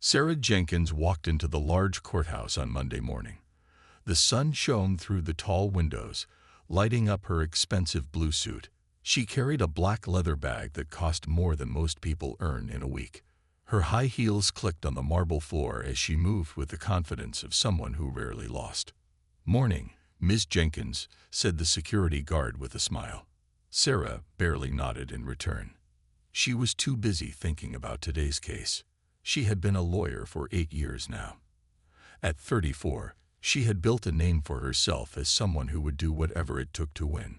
Sarah Jenkins walked into the large courthouse on Monday morning. The sun shone through the tall windows, lighting up her expensive blue suit. She carried a black leather bag that cost more than most people earn in a week. Her high heels clicked on the marble floor as she moved with the confidence of someone who rarely lost. "Morning, Miss Jenkins," said the security guard with a smile. Sarah barely nodded in return. She was too busy thinking about today's case. She had been a lawyer for 8 years now. At 34, she had built a name for herself as someone who would do whatever it took to win.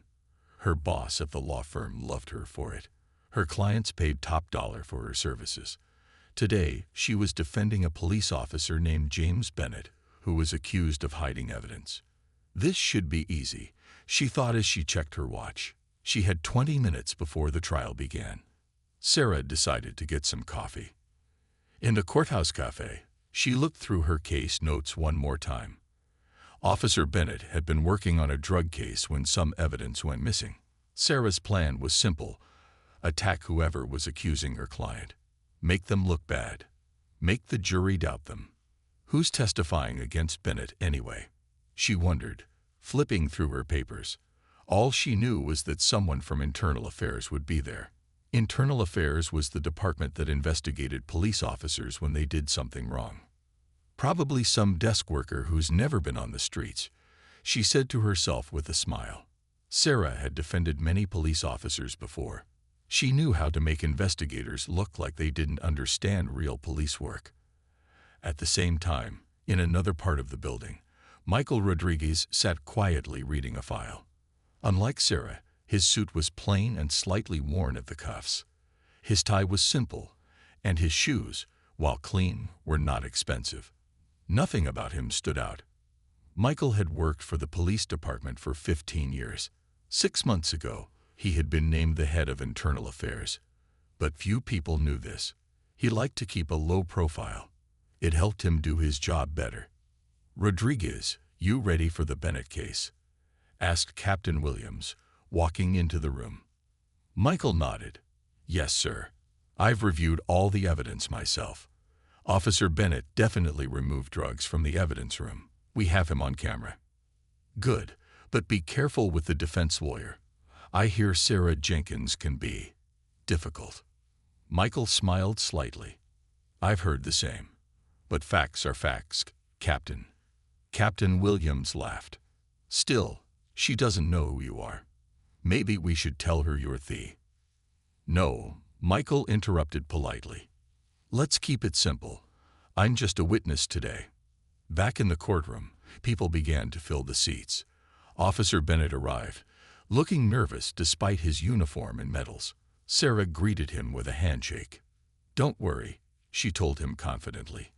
Her boss at the law firm loved her for it. Her clients paid top dollar for her services. Today, she was defending a police officer named James Bennett, who was accused of hiding evidence. This should be easy, she thought as she checked her watch. She had 20 minutes before the trial began. Sarah decided to get some coffee. In the courthouse cafe, she looked through her case notes one more time. Officer Bennett had been working on a drug case when some evidence went missing. Sarah's plan was simple: attack whoever was accusing her client. Make them look bad. Make the jury doubt them. Who's testifying against Bennett anyway? She wondered, flipping through her papers. All she knew was that someone from Internal Affairs would be there. Internal Affairs was the department that investigated police officers when they did something wrong. Probably some desk worker who's never been on the streets, she said to herself with a smile. Sarah had defended many police officers before. She knew how to make investigators look like they didn't understand real police work. At the same time, in another part of the building, Michael Rodriguez sat quietly reading a file. Unlike Sarah, his suit was plain and slightly worn at the cuffs. His tie was simple, and his shoes, while clean, were not expensive. Nothing about him stood out. Michael had worked for the police department for 15 years. 6 months ago, he had been named the head of Internal Affairs. But few people knew this. He liked to keep a low profile. It helped him do his job better. "Rodriguez, you ready for the Bennett case?" asked Captain Williams, walking into the room. Michael nodded. "Yes, sir. I've reviewed all the evidence myself. Officer Bennett definitely removed drugs from the evidence room. We have him on camera." "Good, but be careful with the defense lawyer. I hear Sarah Jenkins can be difficult." Michael smiled slightly. "I've heard the same. But facts are facts, Captain." Captain Williams laughed. "Still, she doesn't know who you are. Maybe we should tell her you're the—" "No," Michael interrupted politely. "Let's keep it simple. I'm just a witness today." Back in the courtroom, people began to fill the seats. Officer Bennett arrived, looking nervous despite his uniform and medals. Sarah greeted him with a handshake. "Don't worry," she told him confidently.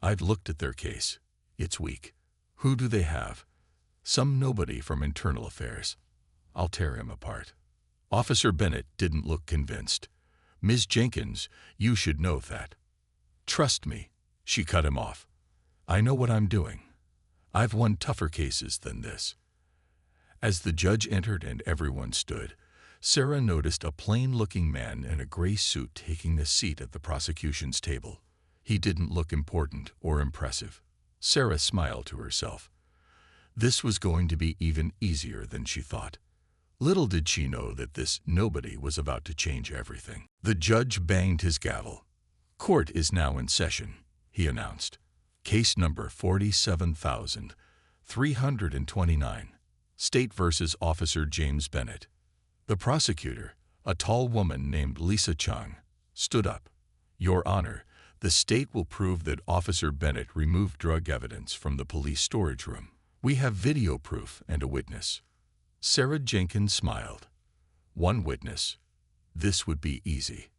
"I've looked at their case. It's weak. Who do they have? Some nobody from Internal Affairs. I'll tear him apart." Officer Bennett didn't look convinced. "Ms. Jenkins, you should know that." "Trust me," she cut him off. "I know what I'm doing. I've won tougher cases than this." As the judge entered and everyone stood, Sarah noticed a plain-looking man in a gray suit taking a seat at the prosecution's table. He didn't look important or impressive. Sarah smiled to herself. This was going to be even easier than she thought. Little did she know that this nobody was about to change everything. The judge banged his gavel. "Court is now in session," he announced. "Case number 47,329, State versus Officer James Bennett." The prosecutor, a tall woman named Lisa Chung, stood up. "Your Honor, the state will prove that Officer Bennett removed drug evidence from the police storage room. We have video proof and a witness." Sarah Jenkins smiled. "One witness. This would be easy."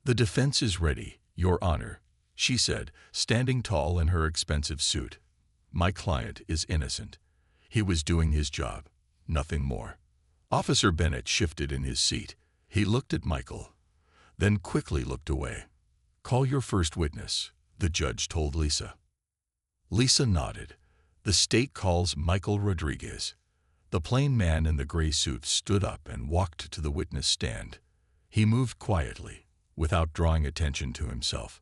"The defense is ready, Your Honor," she said, standing tall in her expensive suit. "My client is innocent. He was doing his job, nothing more." Officer Bennett shifted in his seat. He looked at Michael, then quickly looked away. "Call your first witness," the judge told Lisa. Lisa nodded. "The state calls Michael Rodriguez." The plain man in the gray suit stood up and walked to the witness stand. He moved quietly, without drawing attention to himself.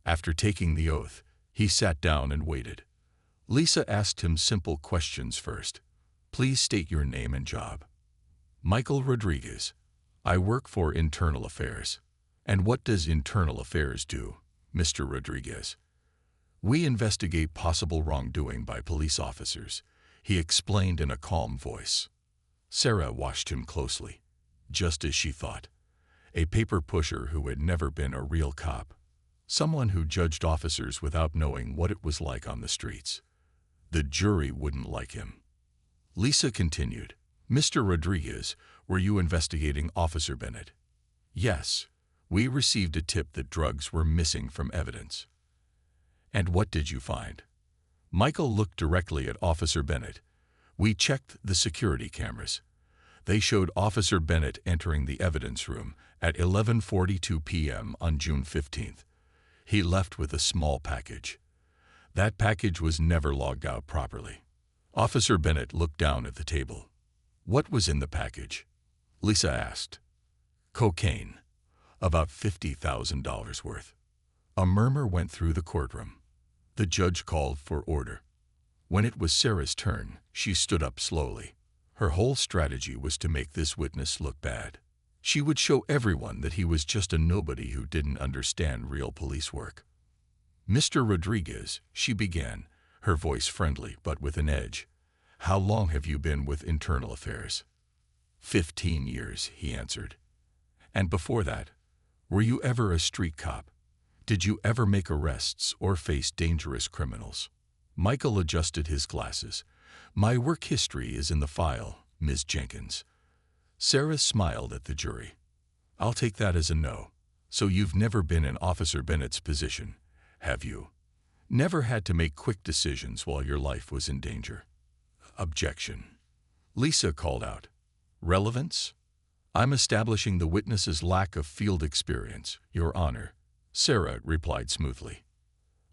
After taking the oath, he sat down and waited. Lisa asked him simple questions first. Please state your name and job. Michael Rodriguez. I work for Internal Affairs. And what does Internal Affairs do, Mr. Rodriguez? We investigate possible wrongdoing by police officers, he explained in a calm voice. Sarah watched him closely, just as she thought. A paper pusher who had never been a real cop. Someone who judged officers without knowing what it was like on the streets. The jury wouldn't like him. Lisa continued, Mr. Rodriguez, were you investigating Officer Bennett? Yes. We received a tip that drugs were missing from evidence. And what did you find? Michael looked directly at Officer Bennett. We checked the security cameras. They showed Officer Bennett entering the evidence room at 11:42 p.m. on June 15th. He left with a small package. That package was never logged out properly. Officer Bennett looked down at the table. What was in the package? Lisa asked. Cocaine. About $50,000 worth. A murmur went through the courtroom. The judge called for order. When it was Sarah's turn, she stood up slowly. Her whole strategy was to make this witness look bad. She would show everyone that he was just a nobody who didn't understand real police work. Mr. Rodriguez, she began, her voice friendly but with an edge. How long have you been with Internal Affairs? 15 years, he answered. And before that, were you ever a street cop? Did you ever make arrests or face dangerous criminals? Michael adjusted his glasses. My work history is in the file, Ms. Jenkins. Sarah smiled at the jury. I'll take that as a no. So you've never been in Officer Bennett's position, have you? Never had to make quick decisions while your life was in danger? Objection. Lisa called out. Relevance? I'm establishing the witness's lack of field experience, Your Honor. Sarah replied smoothly.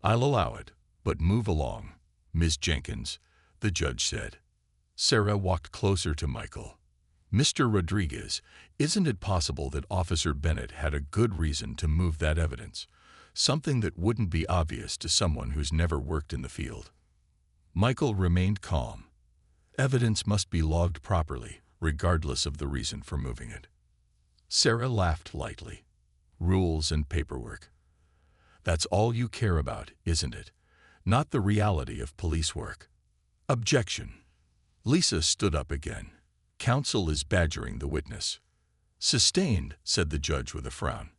I'll allow it, but move along, Ms. Jenkins, the judge said. Sarah walked closer to Michael. Mr. Rodriguez, isn't it possible that Officer Bennett had a good reason to move that evidence? Something that wouldn't be obvious to someone who's never worked in the field. Michael remained calm. Evidence must be logged properly, regardless of the reason for moving it. Sarah laughed lightly. Rules and paperwork. That's all you care about, isn't it? Not the reality of police work. Objection. Lisa stood up again. Counsel is badgering the witness. Sustained, said the judge with a frown.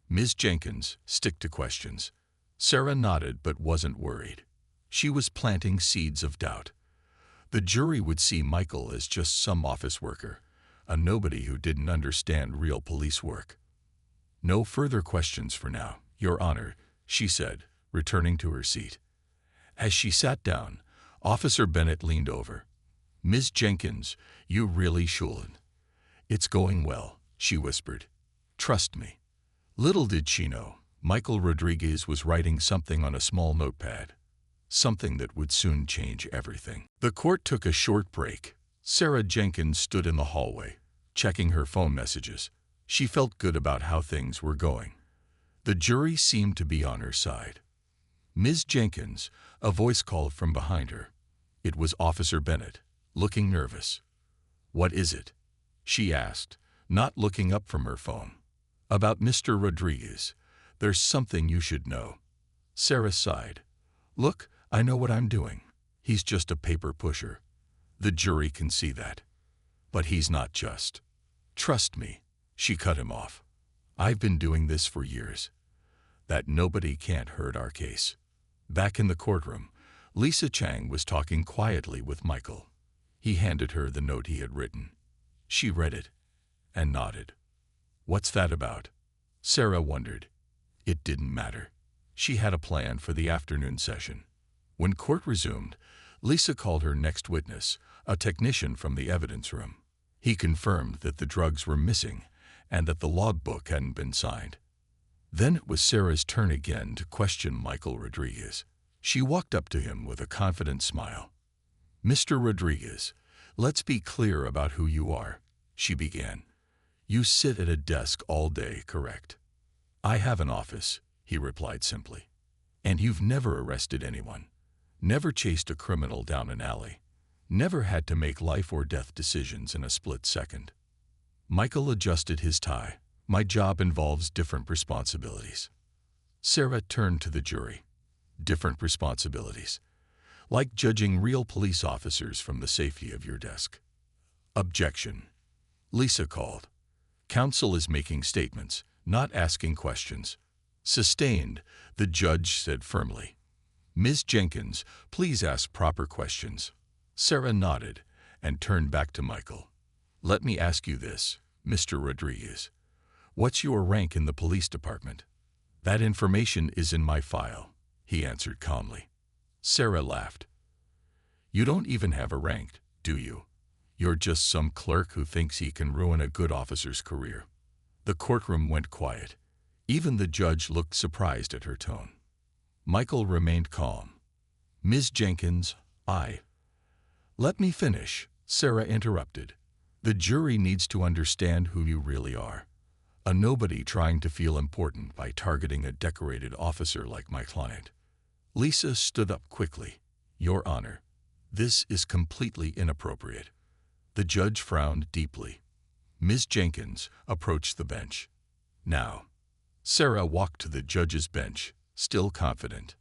Ms. Jenkins, stick to questions. Sarah nodded but wasn't worried. She was planting seeds of doubt. The jury would see Michael as just some office worker, a nobody who didn't understand real police work. No further questions for now, Your Honor, she said, returning to her seat. As she sat down, Officer Bennett leaned over. Ms. Jenkins, you really shouldn't. It's going well, she whispered. Trust me. Little did she know, Michael Rodriguez was writing something on a small notepad. Something that would soon change everything. The court took a short break. Sarah Jenkins stood in the hallway, checking her phone messages. She felt good about how things were going. The jury seemed to be on her side. Ms. Jenkins, a voice called from behind her. It was Officer Bennett, looking nervous. What is it? She asked, not looking up from her phone. About Mr. Rodriguez. There's something you should know. Sarah sighed. Look, I know what I'm doing. He's just a paper pusher. The jury can see that. But he's not just. Trust me, she cut him off. I've been doing this for years. That nobody can't hurt our case. Back in the courtroom, Lisa Chang was talking quietly with Michael. He handed her the note he had written. She read it and nodded. What's that about? Sarah wondered. It didn't matter. She had a plan for the afternoon session. When court resumed, Lisa called her next witness, a technician from the evidence room. He confirmed that the drugs were missing and that the logbook hadn't been signed. Then it was Sarah's turn again to question Michael Rodriguez. She walked up to him with a confident smile. Mr. Rodriguez, let's be clear about who you are, she began. You sit at a desk all day, correct? I have an office, he replied simply. And you've never arrested anyone, never chased a criminal down an alley, never had to make life or death decisions in a split second. Michael adjusted his tie. My job involves different responsibilities. Sarah turned to the jury. Different responsibilities. Like judging real police officers from the safety of your desk. Objection. Lisa called. Counsel is making statements, not asking questions. Sustained, the judge said firmly. Ms. Jenkins, please ask proper questions. Sarah nodded and turned back to Michael. Let me ask you this, Mr. Rodriguez. What's your rank in the police department? That information is in my file, he answered calmly. Sarah laughed. You don't even have a rank, do you? You're just some clerk who thinks he can ruin a good officer's career. The courtroom went quiet. Even the judge looked surprised at her tone. Michael remained calm. Ms. Jenkins, Let me finish, Sarah interrupted. The jury needs to understand who you really are. A nobody trying to feel important by targeting a decorated officer like my client. Lisa stood up quickly. Your Honor, this is completely inappropriate. The judge frowned deeply. Ms. Jenkins approached the bench. Now. Sarah walked to the judge's bench, still confident.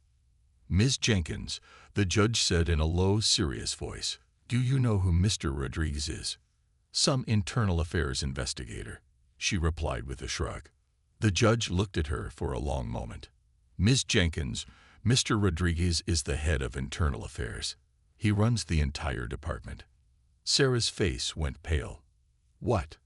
Ms. Jenkins, the judge said in a low, serious voice, do you know who Mr. Rodriguez is? Some internal affairs investigator, she replied with a shrug. The judge looked at her for a long moment. Ms. Jenkins, Mr. Rodriguez is the head of internal affairs. He runs the entire department. Sarah's face went pale. What?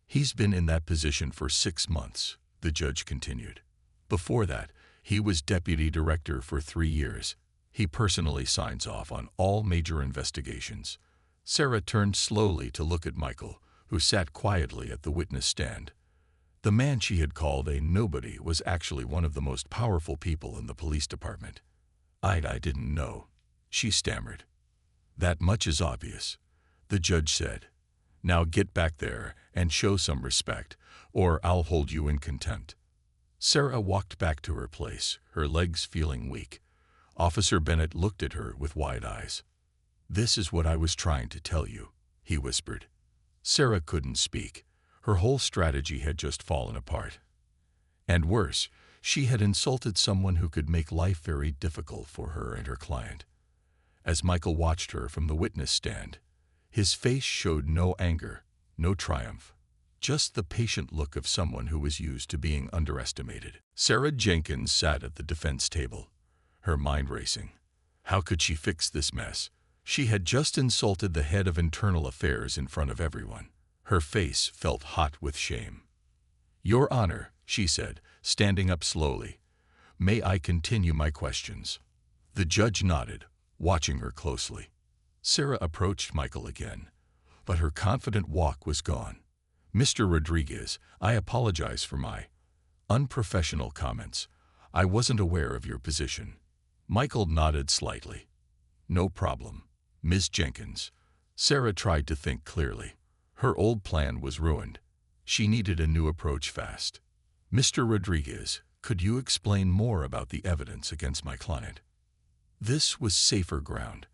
He's been in that position for 6 months, the judge continued. Before that, he was deputy director for 3 years. He personally signs off on all major investigations. Sarah turned slowly to look at Michael, who sat quietly at the witness stand. The man she had called a nobody was actually one of the most powerful people in the police department. I didn't know, she stammered. That much is obvious, the judge said. Now get back there and show some respect, or I'll hold you in contempt. Sarah walked back to her place, her legs feeling weak. Officer Bennett looked at her with wide eyes. This is what I was trying to tell you, he whispered. Sarah couldn't speak. Her whole strategy had just fallen apart. And worse, she had insulted someone who could make life very difficult for her and her client. As Michael watched her from the witness stand, his face showed no anger, no triumph, just the patient look of someone who was used to being underestimated. Sarah Jenkins sat at the defense table, her mind racing. How could she fix this mess? She had just insulted the head of internal affairs in front of everyone. Her face felt hot with shame. Your Honor, she said, standing up slowly, may I continue my questions? The judge nodded, watching her closely. Sarah approached Michael again, but her confident walk was gone. Mr. Rodriguez, I apologize for my unprofessional comments. I wasn't aware of your position. Michael nodded slightly. No problem, Ms. Jenkins. Sarah tried to think clearly. Her old plan was ruined. She needed a new approach fast. Mr. Rodriguez, could you explain more about the evidence against my client? This was safer ground.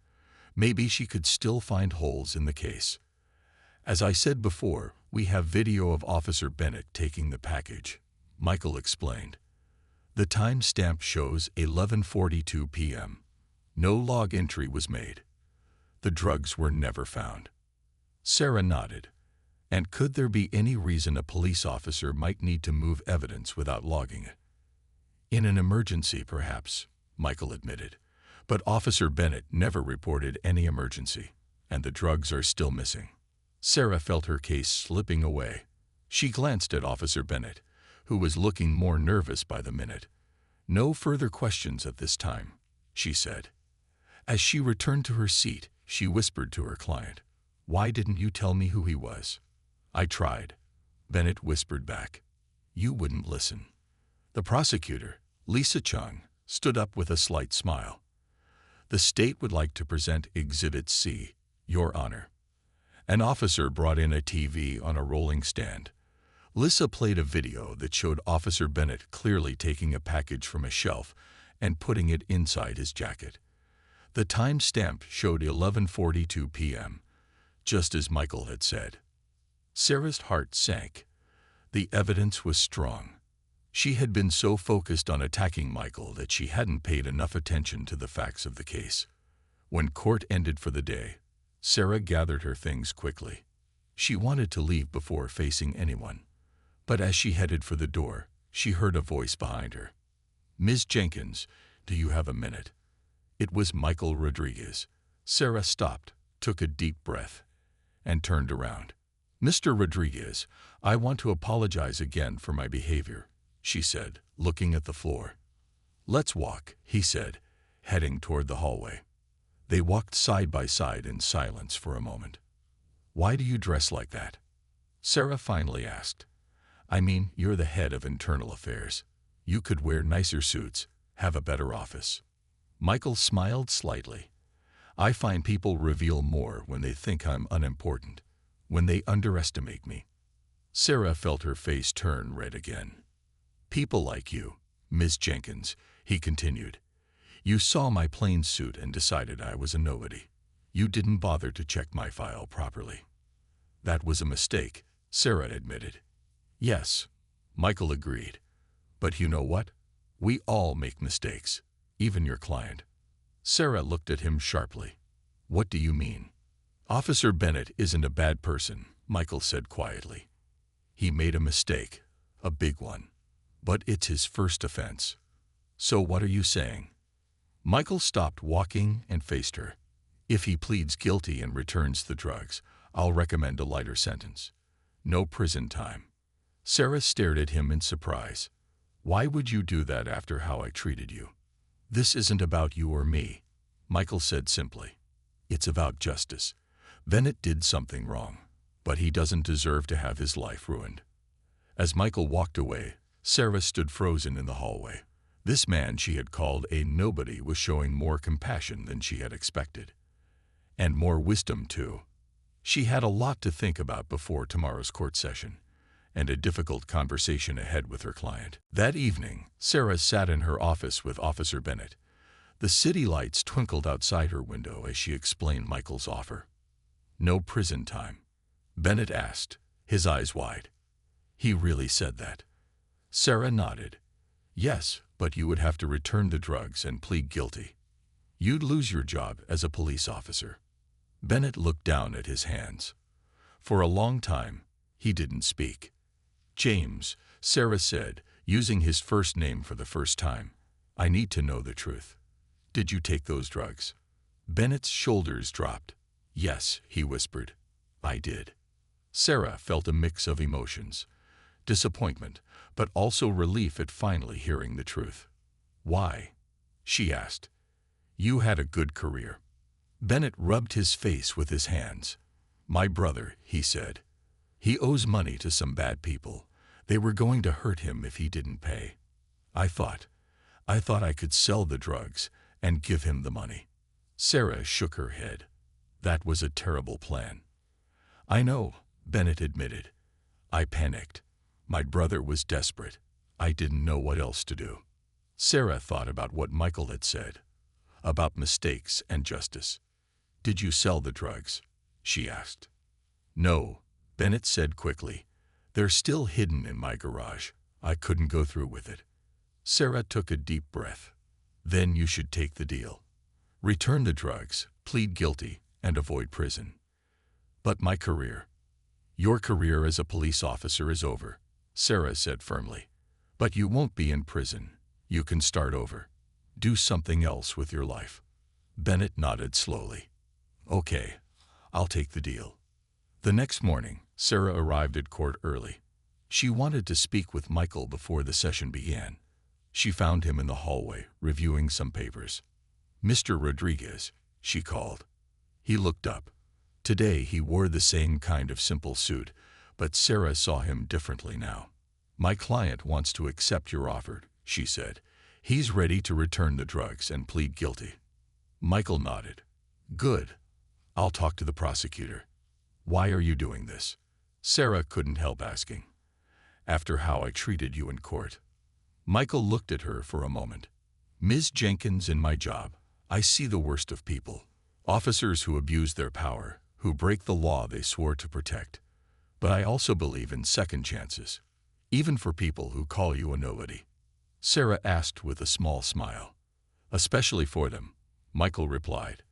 Maybe she could still find holes in the case. As I said before, we have video of Officer Bennett taking the package, Michael explained. The timestamp shows 11:42 p.m. No log entry was made. The drugs were never found. Sarah nodded. And could there be any reason a police officer might need to move evidence without logging it? In an emergency, perhaps, Michael admitted. But Officer Bennett never reported any emergency, and the drugs are still missing. Sarah felt her case slipping away. She glanced at Officer Bennett, who was looking more nervous by the minute. No further questions at this time, she said. As she returned to her seat, she whispered to her client, Why didn't you tell me who he was? I tried, Bennett whispered back. You wouldn't listen. The prosecutor, Lisa Chung, stood up with a slight smile. The state would like to present Exhibit C, Your Honor. An officer brought in a TV on a rolling stand. Lisa played a video that showed Officer Bennett clearly taking a package from a shelf and putting it inside his jacket. The time stamp showed 11:42 p.m., just as Michael had said. Sarah's heart sank. The evidence was strong. She had been so focused on attacking Michael that she hadn't paid enough attention to the facts of the case. When court ended for the day, Sarah gathered her things quickly. She wanted to leave before facing anyone. But as she headed for the door, she heard a voice behind her. "Ms. Jenkins, do you have a minute?" It was Michael Rodriguez. Sarah stopped, took a deep breath, and turned around. "Mr. Rodriguez, I want to apologize again for my behavior," she said, looking at the floor. "Let's walk," he said, heading toward the hallway. They walked side by side in silence for a moment. "Why do you dress like that?" Sarah finally asked. "I mean, you're the head of internal affairs. You could wear nicer suits, have a better office." Michael smiled slightly. "I find people reveal more when they think I'm unimportant, when they underestimate me." Sarah felt her face turn red again. "People like you, Ms. Jenkins," he continued. "You saw my plain suit and decided I was a nobody. You didn't bother to check my file properly." "That was a mistake," Sarah admitted. "Yes," Michael agreed. "But you know what? We all make mistakes, even your client." Sarah looked at him sharply. "What do you mean?" "Officer Bennett isn't a bad person," Michael said quietly. "He made a mistake, a big one. But it's his first offense. So what are you saying?" Michael stopped walking and faced her. "If he pleads guilty and returns the drugs, I'll recommend a lighter sentence. No prison time." Sarah stared at him in surprise. "Why would you do that after how I treated you?" "This isn't about you or me," Michael said simply. "It's about justice. Bennett did something wrong, but he doesn't deserve to have his life ruined." As Michael walked away, Sarah stood frozen in the hallway. This man she had called a nobody was showing more compassion than she had expected. And more wisdom, too. She had a lot to think about before tomorrow's court session, and a difficult conversation ahead with her client. That evening, Sarah sat in her office with Officer Bennett. The city lights twinkled outside her window as she explained Michael's offer. "No prison time?" Bennett asked, his eyes wide. "He really said that?" Sarah nodded. "Yes, but you would have to return the drugs and plead guilty. You'd lose your job as a police officer." Bennett looked down at his hands. For a long time, he didn't speak. "James," Sarah said, using his first name for the first time, "I need to know the truth. Did you take those drugs?" Bennett's shoulders dropped. "Yes," he whispered. "I did." Sarah felt a mix of emotions. Disappointment, but also relief at finally hearing the truth. "Why?" she asked. "You had a good career." Bennett rubbed his face with his hands. "My brother," he said. "He owes money to some bad people. They were going to hurt him if he didn't pay. I thought I could sell the drugs and give him the money." Sarah shook her head. "That was a terrible plan." "I know," Bennett admitted. "I panicked. My brother was desperate. I didn't know what else to do." Sarah thought about what Michael had said, about mistakes and justice. "Did you sell the drugs?" she asked. "No," Bennett said quickly. "They're still hidden in my garage. I couldn't go through with it." Sarah took a deep breath. "Then you should take the deal. Return the drugs, plead guilty, and avoid prison." "But my career—" "Your career as a police officer is over," Sarah said firmly. "But you won't be in prison. You can start over. Do something else with your life." Bennett nodded slowly. "Okay, I'll take the deal." The next morning, Sarah arrived at court early. She wanted to speak with Michael before the session began. She found him in the hallway, reviewing some papers. "Mr. Rodriguez," she called. He looked up. Today he wore the same kind of simple suit, but Sarah saw him differently now. "My client wants to accept your offer," she said. "He's ready to return the drugs and plead guilty." Michael nodded. "Good. I'll talk to the prosecutor." "Why are you doing this?" Sarah couldn't help asking. "After how I treated you in court." Michael looked at her for a moment. Ms. Jenkins, in my job, I see the worst of people. Officers who abuse their power, who break the law they swore to protect. But I also believe in second chances, even for people who call you a nobody. Sarah asked with a small smile. Especially for them, Michael replied.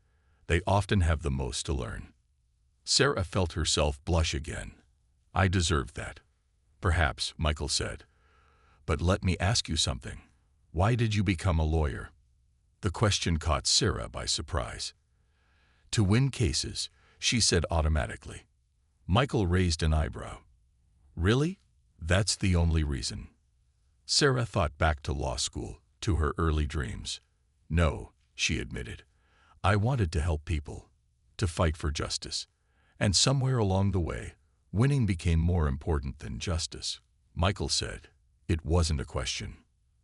They often have the most to learn. Sarah felt herself blush again. I deserved that. Perhaps, Michael said. But let me ask you something. Why did you become a lawyer? The question caught Sarah by surprise. To win cases, she said automatically. Michael raised an eyebrow. Really? That's the only reason. Sarah thought back to law school, to her early dreams. No, she admitted. I wanted to help people, to fight for justice. And somewhere along the way, winning became more important than justice. Michael said. It wasn't a question.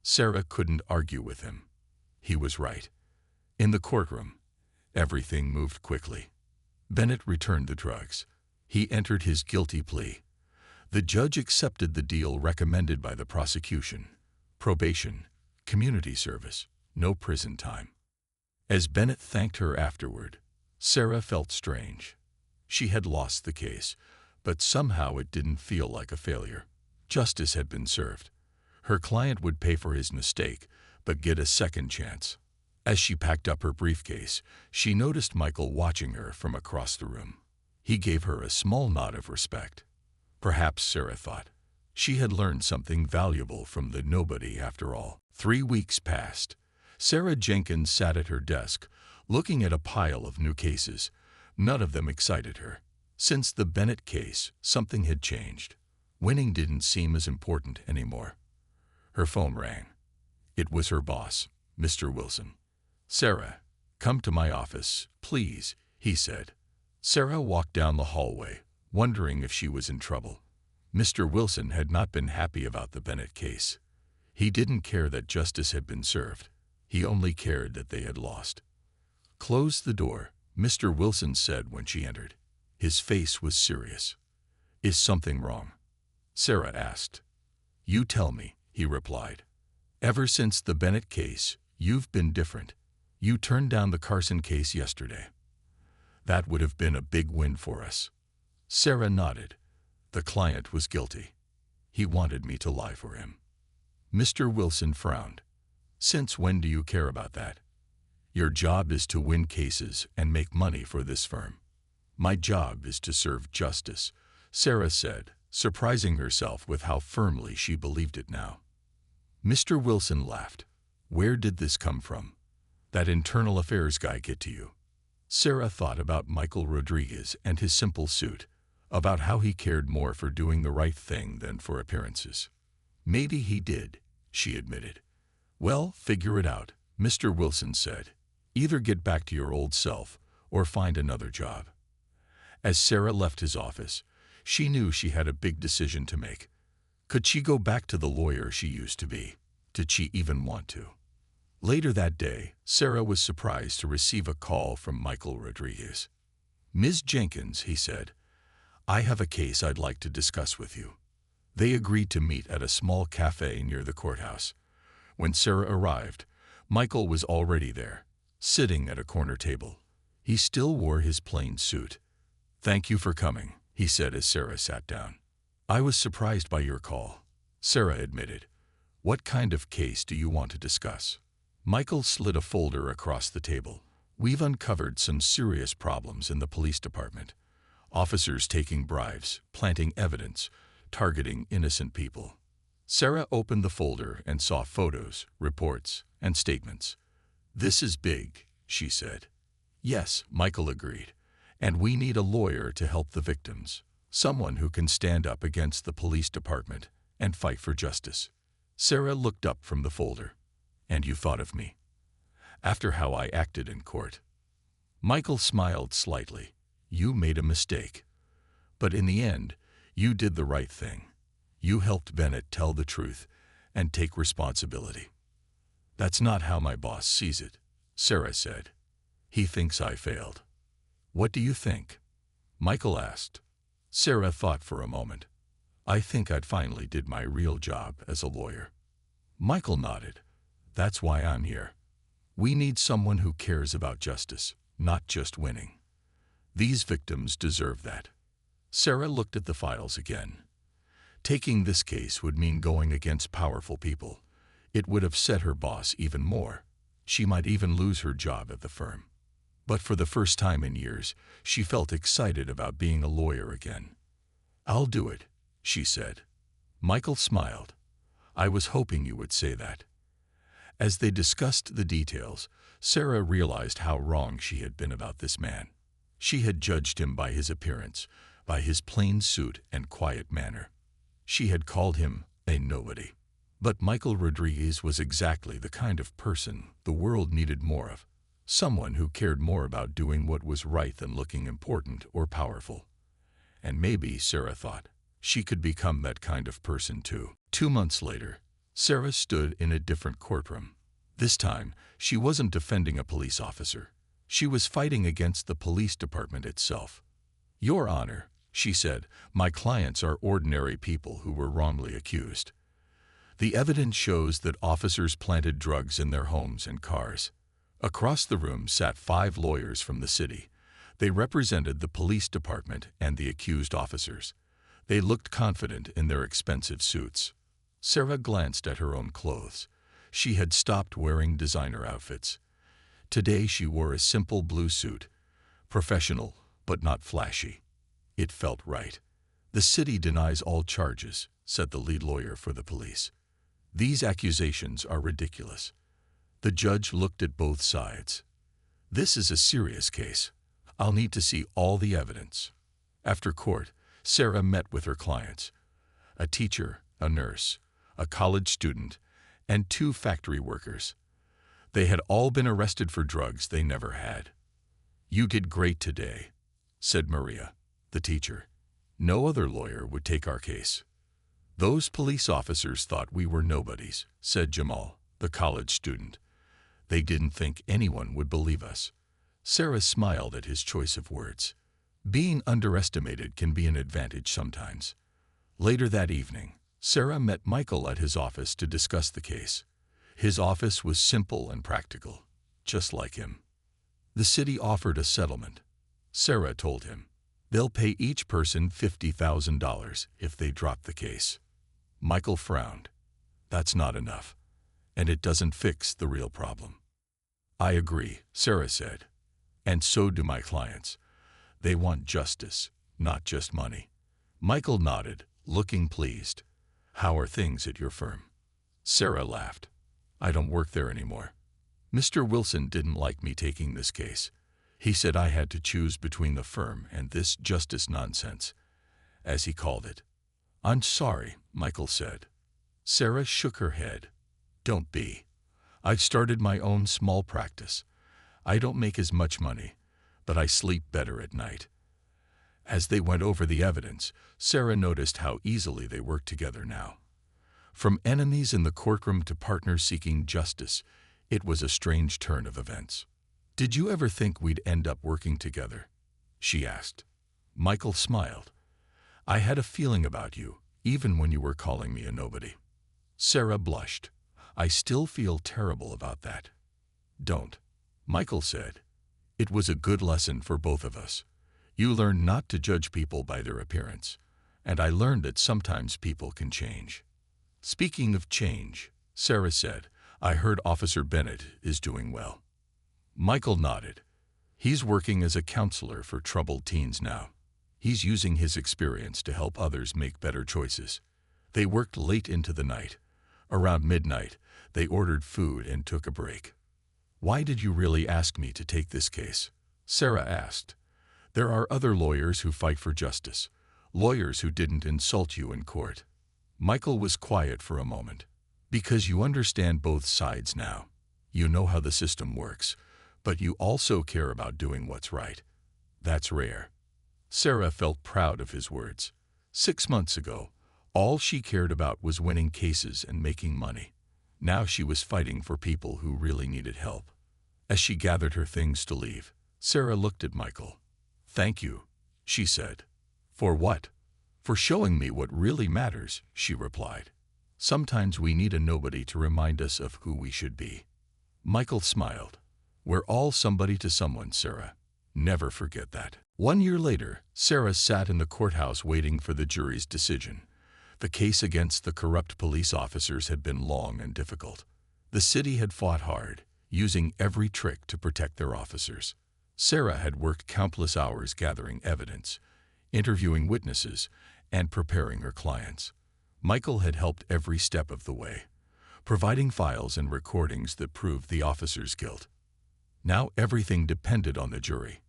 Sarah couldn't argue with him. He was right. In the courtroom, everything moved quickly. Bennett returned the drugs. He entered his guilty plea. The judge accepted the deal recommended by the prosecution. Probation, community service, no prison time. As Bennett thanked her afterward, Sarah felt strange. She had lost the case, but somehow it didn't feel like a failure. Justice had been served. Her client would pay for his mistake, but get a second chance. As she packed up her briefcase, she noticed Michael watching her from across the room. He gave her a small nod of respect. Perhaps, Sarah thought, she had learned something valuable from the nobody after all. 3 weeks passed. Sarah Jenkins sat at her desk, looking at a pile of new cases. None of them excited her. Since the Bennett case, something had changed. Winning didn't seem as important anymore. Her phone rang. It was her boss, Mr. Wilson. Sarah, come to my office, please, he said. Sarah walked down the hallway, wondering if she was in trouble. Mr. Wilson had not been happy about the Bennett case. He didn't care that justice had been served. He only cared that they had lost. Close the door, Mr. Wilson said when she entered. His face was serious. Is something wrong? Sarah asked. You tell me, he replied. Ever since the Bennett case, you've been different. You turned down the Carson case yesterday. That would have been a big win for us. Sarah nodded. The client was guilty. He wanted me to lie for him. Mr. Wilson frowned. Since when do you care about that? Your job is to win cases and make money for this firm. My job is to serve justice, Sarah said, surprising herself with how firmly she believed it now. Mr. Wilson laughed. Where did this come from? That internal affairs guy get to you? Sarah thought about Michael Rodriguez and his simple suit, about how he cared more for doing the right thing than for appearances. Maybe he did, she admitted. Well, figure it out, Mr. Wilson said. Either get back to your old self or find another job. As Sarah left his office, she knew she had a big decision to make. Could she go back to the lawyer she used to be? Did she even want to? Later that day, Sarah was surprised to receive a call from Michael Rodriguez. Ms. Jenkins, he said, I have a case I'd like to discuss with you. They agreed to meet at a small cafe near the courthouse. When Sarah arrived, Michael was already there, sitting at a corner table. He still wore his plain suit. Thank you for coming, he said as Sarah sat down. I was surprised by your call, Sarah admitted. What kind of case do you want to discuss? Michael slid a folder across the table. We've uncovered some serious problems in the police department. Officers taking bribes, planting evidence, targeting innocent people. Sarah opened the folder and saw photos, reports, and statements. This is big, she said. Yes, Michael agreed. And we need a lawyer to help the victims. Someone who can stand up against the police department and fight for justice. Sarah looked up from the folder. And you thought of me. After how I acted in court. Michael smiled slightly. You made a mistake. But in the end, you did the right thing. You helped Bennett tell the truth and take responsibility. That's not how my boss sees it, Sarah said. He thinks I failed. What do you think? Michael asked. Sarah thought for a moment. I think I'd finally did my real job as a lawyer. Michael nodded. That's why I'm here. We need someone who cares about justice, not just winning. These victims deserve that. Sarah looked at the files again. Taking this case would mean going against powerful people. It would upset her boss even more. She might even lose her job at the firm. But for the first time in years, she felt excited about being a lawyer again. "I'll do it," she said. Michael smiled. "I was hoping you would say that." As they discussed the details, Sarah realized how wrong she had been about this man. She had judged him by his appearance, by his plain suit and quiet manner. She had called him a nobody. But Michael Rodriguez was exactly the kind of person the world needed more of. Someone who cared more about doing what was right than looking important or powerful. And maybe, Sarah thought, she could become that kind of person too. 2 months later, Sarah stood in a different courtroom. This time, she wasn't defending a police officer. She was fighting against the police department itself. "Your Honor," she said, "my clients are ordinary people who were wrongly accused. The evidence shows that officers planted drugs in their homes and cars." Across the room sat 5 lawyers from the city. They represented the police department and the accused officers. They looked confident in their expensive suits. Sarah glanced at her own clothes. She had stopped wearing designer outfits. Today she wore a simple blue suit, professional but not flashy. It felt right. "The city denies all charges," said the lead lawyer for the police. "These accusations are ridiculous." The judge looked at both sides. "This is a serious case. I'll need to see all the evidence." After court, Sarah met with her clients: a teacher, a nurse, a college student, and 2 factory workers. They had all been arrested for drugs they never had. "You did great today," said Maria, the teacher. "No other lawyer would take our case." "Those police officers thought we were nobodies," said Jamal, the college student. "They didn't think anyone would believe us." Sarah smiled at his choice of words. Being underestimated can be an advantage sometimes. Later that evening, Sarah met Michael at his office to discuss the case. His office was simple and practical, just like him. The city offered a settlement. Sarah told him, "They'll pay each person $50,000 if they drop the case." Michael frowned. "That's not enough, and it doesn't fix the real problem." "I agree," Sarah said. "And so do my clients. They want justice, not just money." Michael nodded, looking pleased. "How are things at your firm?" Sarah laughed. "I don't work there anymore. Mr. Wilson didn't like me taking this case. He said I had to choose between the firm and this justice nonsense, as he called it." "I'm sorry," Michael said. Sarah shook her head. "Don't be. I've started my own small practice. I don't make as much money, but I sleep better at night." As they went over the evidence, Sarah noticed how easily they worked together now. From enemies in the courtroom to partners seeking justice, it was a strange turn of events. "Did you ever think we'd end up working together?" she asked. Michael smiled. "I had a feeling about you, even when you were calling me a nobody." Sarah blushed. "I still feel terrible about that." "Don't," Michael said. "It was a good lesson for both of us. You learned not to judge people by their appearance, and I learned that sometimes people can change." "Speaking of change," Sarah said, "I heard Officer Bennett is doing well." Michael nodded. "He's working as a counselor for troubled teens now. He's using his experience to help others make better choices." They worked late into the night. Around midnight, they ordered food and took a break. "Why did you really ask me to take this case?" Sarah asked. "There are other lawyers who fight for justice, lawyers who didn't insult you in court." Michael was quiet for a moment. "Because you understand both sides now. You know how the system works, but you also care about doing what's right. That's rare." Sarah felt proud of his words. 6 months ago, all she cared about was winning cases and making money. Now she was fighting for people who really needed help. As she gathered her things to leave, Sarah looked at Michael. "Thank you," she said. "For what?" "For showing me what really matters," she replied. Sometimes we need a nobody to remind us of who we should be. Michael smiled. We're all somebody to someone, Sarah. Never forget that. 1 year later, Sarah sat in the courthouse waiting for the jury's decision. The case against the corrupt police officers had been long and difficult. The city had fought hard, using every trick to protect their officers. Sarah had worked countless hours gathering evidence, interviewing witnesses, and preparing her clients. Michael had helped every step of the way, providing files and recordings that proved the officers' guilt. Now everything depended on the jury.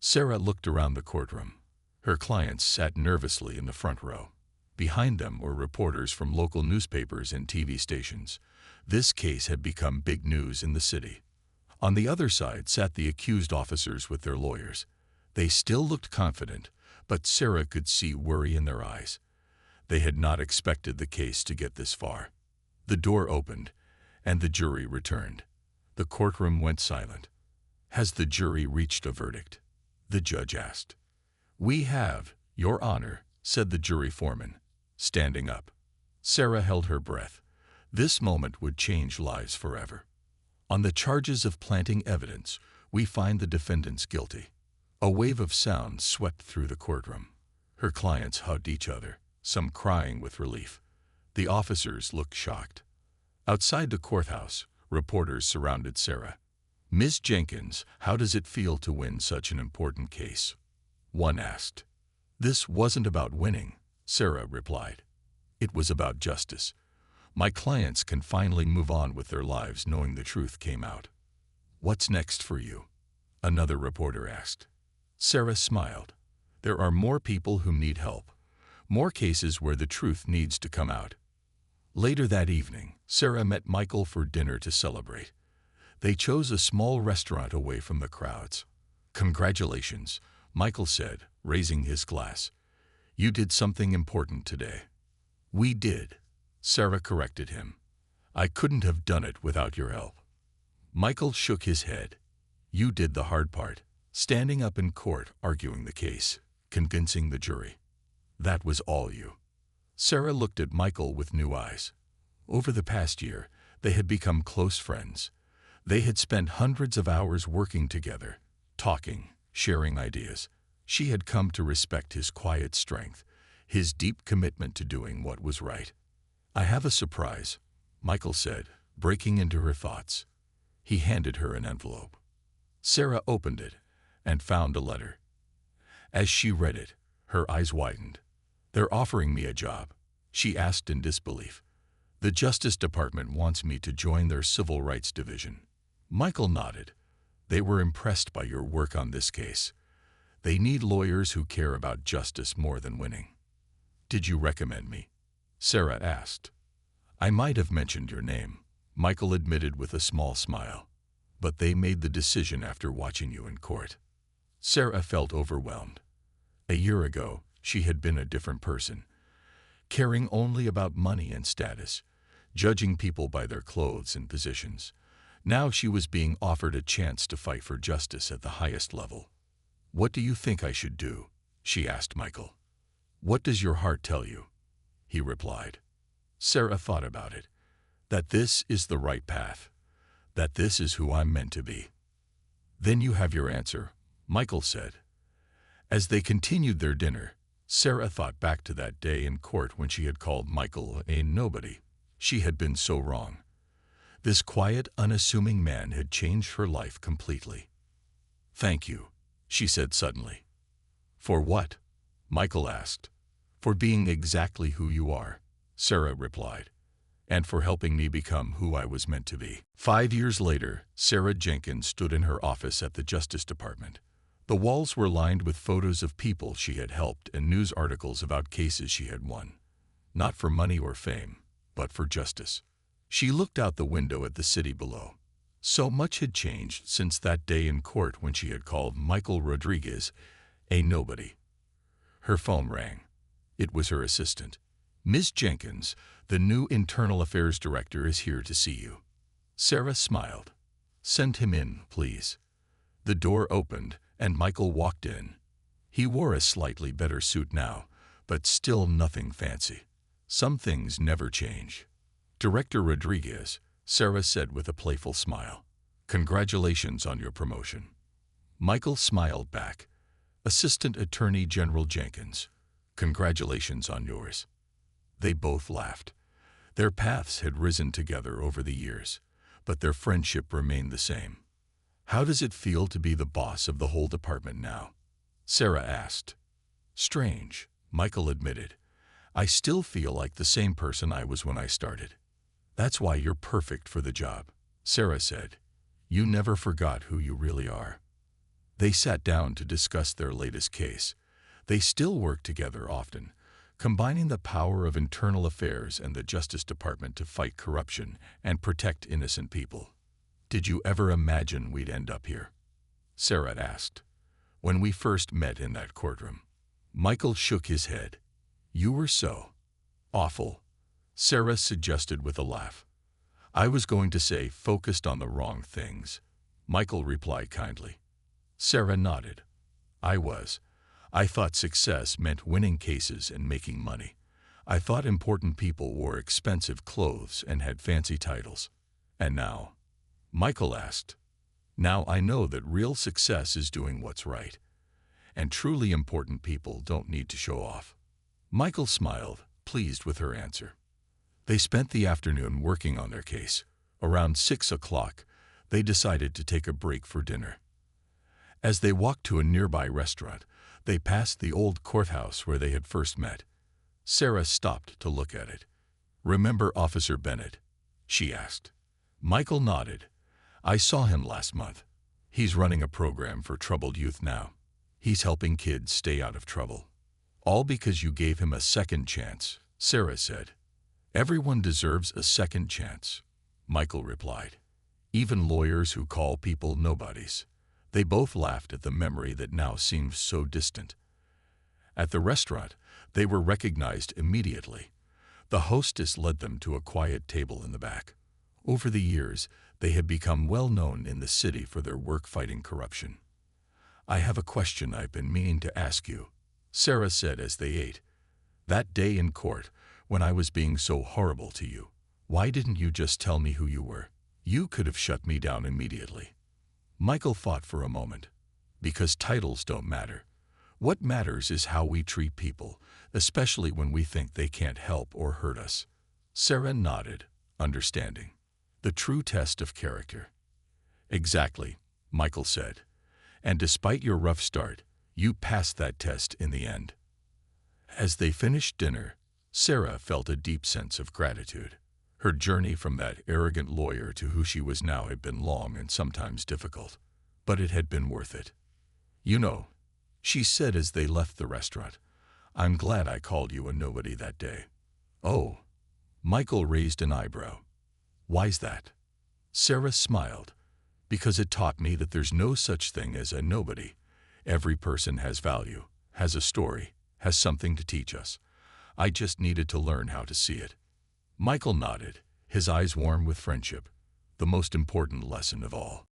Sarah looked around the courtroom. Her clients sat nervously in the front row. Behind them were reporters from local newspapers and TV stations. This case had become big news in the city. On the other side sat the accused officers with their lawyers. They still looked confident, but Sarah could see worry in their eyes. They had not expected the case to get this far. The door opened, and the jury returned. The courtroom went silent. Has the jury reached a verdict? The judge asked. We have, Your Honor, said the jury foreman, standing up. Sarah held her breath. This moment would change lives forever. On the charges of planting evidence, we find the defendants guilty. A wave of sound swept through the courtroom. Her clients hugged each other, some crying with relief. The officers looked shocked. Outside the courthouse, reporters surrounded Sarah. Ms. Jenkins, how does it feel to win such an important case? One asked. This wasn't about winning, Sarah replied. It was about justice. My clients can finally move on with their lives knowing the truth came out. What's next for you? Another reporter asked. Sarah smiled. There are more people who need help. More cases where the truth needs to come out. Later that evening, Sarah met Michael for dinner to celebrate. They chose a small restaurant away from the crowds. Congratulations, Michael said, raising his glass. You did something important today. We did, Sarah corrected him. I couldn't have done it without your help. Michael shook his head. You did the hard part, standing up in court arguing the case, convincing the jury. That was all you. Sarah looked at Michael with new eyes. Over the past year, they had become close friends. They had spent hundreds of hours working together, talking, sharing ideas. She had come to respect his quiet strength, his deep commitment to doing what was right. I have a surprise, Michael said, breaking into her thoughts. He handed her an envelope. Sarah opened it and found a letter. As she read it, her eyes widened. They're offering me a job, she asked in disbelief. The Justice Department wants me to join their Civil Rights Division. Michael nodded. They were impressed by your work on this case. They need lawyers who care about justice more than winning. Did you recommend me? Sarah asked. I might have mentioned your name, Michael admitted with a small smile. But they made the decision after watching you in court. Sarah felt overwhelmed. A year ago, she had been a different person, caring only about money and status, judging people by their clothes and positions. Now she was being offered a chance to fight for justice at the highest level. What do you think I should do? She asked Michael. What does your heart tell you? He replied. Sarah thought about it. That this is the right path. That this is who I'm meant to be. Then you have your answer, Michael said. As they continued their dinner, Sarah thought back to that day in court when she had called Michael a nobody. She had been so wrong. This quiet, unassuming man had changed her life completely. Thank you, she said suddenly. For what? Michael asked. For being exactly who you are, Sarah replied, and for helping me become who I was meant to be. 5 years later, Sarah Jenkins stood in her office at the Justice Department. The walls were lined with photos of people she had helped and news articles about cases she had won. Not for money or fame, but for justice. She looked out the window at the city below. So much had changed since that day in court when she had called Michael Rodriguez a nobody. Her phone rang. It was her assistant. Ms. Jenkins, the new Internal Affairs Director, is here to see you. Sarah smiled. Send him in, please. The door opened, and Michael walked in. He wore a slightly better suit now, but still nothing fancy. Some things never change. Director Rodriguez, Sarah said with a playful smile. Congratulations on your promotion. Michael smiled back. Assistant Attorney General Jenkins, congratulations on yours. They both laughed. Their paths had risen together over the years, but their friendship remained the same. How does it feel to be the boss of the whole department now? Sarah asked. Strange, Michael admitted. I still feel like the same person I was when I started. That's why you're perfect for the job, Sarah said. You never forgot who you really are. They sat down to discuss their latest case. They still work together often, combining the power of internal affairs and the Justice Department to fight corruption and protect innocent people. Did you ever imagine we'd end up here? Sarah asked. When we first met in that courtroom. Michael shook his head. You were so awful, Sarah suggested with a laugh. I was going to say focused on the wrong things, Michael replied kindly. Sarah nodded. I was. I thought success meant winning cases and making money. I thought important people wore expensive clothes and had fancy titles. And now? Michael asked. Now I know that real success is doing what's right. And truly important people don't need to show off. Michael smiled, pleased with her answer. They spent the afternoon working on their case. Around 6 o'clock, they decided to take a break for dinner. As they walked to a nearby restaurant, they passed the old courthouse where they had first met. Sarah stopped to look at it. Remember Officer Bennett? She asked. Michael nodded. I saw him last month. He's running a program for troubled youth now. He's helping kids stay out of trouble. All because you gave him a second chance, Sarah said. Everyone deserves a second chance, Michael replied. Even lawyers who call people nobodies. They both laughed at the memory that now seems so distant. At the restaurant, they were recognized immediately. The hostess led them to a quiet table in the back. Over the years, they had become well known in the city for their work fighting corruption. I have a question I've been meaning to ask you, Sarah said as they ate. That day in court, when I was being so horrible to you, why didn't you just tell me who you were? You could have shut me down immediately. Michael thought for a moment. Because titles don't matter. What matters is how we treat people, especially when we think they can't help or hurt us. Sarah nodded, understanding. The true test of character. Exactly, Michael said. And despite your rough start, you passed that test in the end. As they finished dinner, Sarah felt a deep sense of gratitude. Her journey from that arrogant lawyer to who she was now had been long and sometimes difficult, but it had been worth it. You know, she said as they left the restaurant, I'm glad I called you a nobody that day. Oh, Michael raised an eyebrow. Why's that? Sarah smiled. Because it taught me that there's no such thing as a nobody. Every person has value, has a story, has something to teach us. I just needed to learn how to see it. Michael nodded, his eyes warm with friendship, the most important lesson of all.